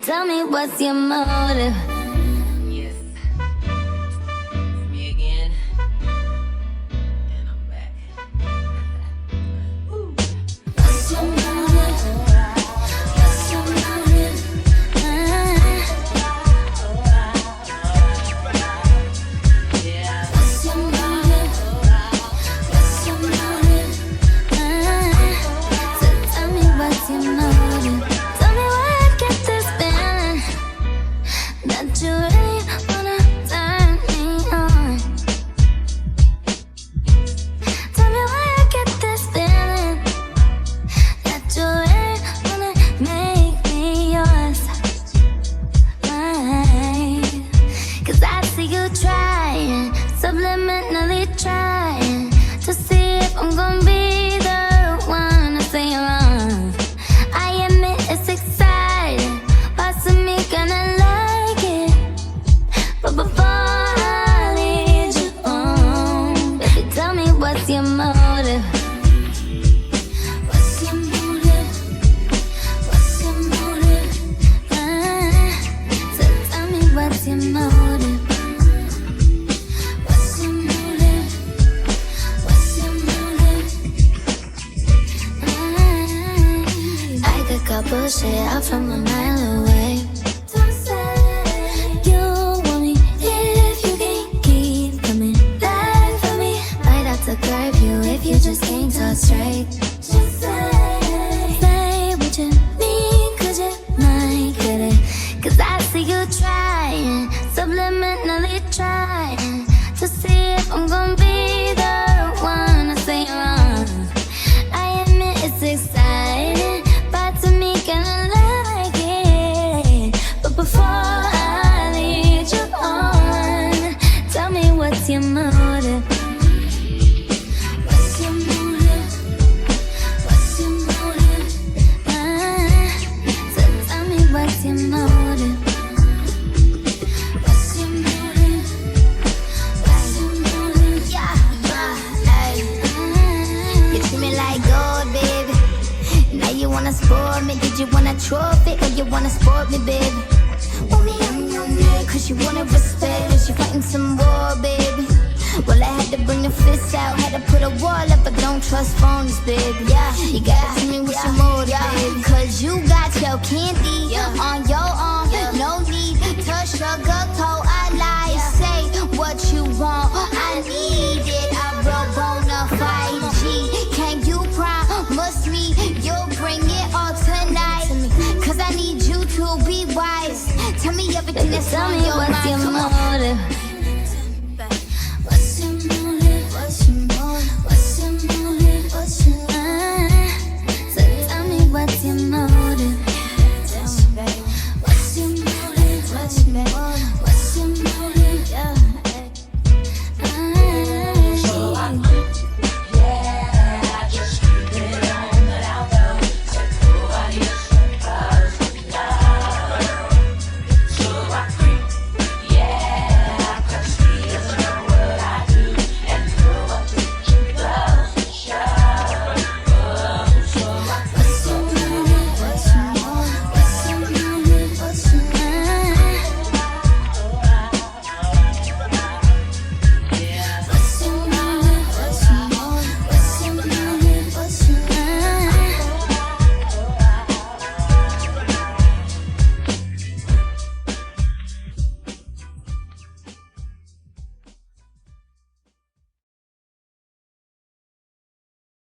Tell me what's your motive? Yes, it's me again, and I'm back. What's your motive? What's your motive? Yeah. What's your motive? What's your motive? So tell me what's your motive? Tell me why I get this feeling that you really wanna turn me on. Tell me why I get this feeling that you really wanna make me yours. Why? 'Cause I see you trying, subliminally trying to see if I'm gonna be the one to say you're wrong. I admit it's exciting, parts of me gonna like it, but before I lead you on, baby, tell me what's your motive? What's your motive? What's your motive? So tell me what's your motive? What's your motive? What's your motive? I could cut bullshit out from a mile away. Don't say you want me if you can't keep coming back for me. Might have to curb you if you just can't talk straight. Just say what you mean, 'cause you might get it. 'Cause I see you trying, subliminally trying to see if I'm gonna be the one to say you're wrong. I admit it's exciting, parts of me gonna like it, but before I lead you on, tell me what's your motive? What's your motive? What's your motive? So tell me what's your motive? What's your motive? What's your motive? Ay. You treat me like gold, baby. Now you wanna spoil me. Did you want a trophy or you wanna sport me, baby? Want me on your neck 'cause you wanna respect. Cause you fighting some war, baby. Well, I had to bring the fists out, had to put a wall up, but don't trust phones, baby. Yeah, you gotta tell me what's your motive, baby. 'Cause you got your candy on your arm, no need to sugarcoat. I lie, say what you want. I need it, I wrote bonafide G. Can you promise me you'll bring it all tonight? 'Cause I need you to be wise. Tell me everything Baby, that's tell on me your what's mind. your Come on. motive?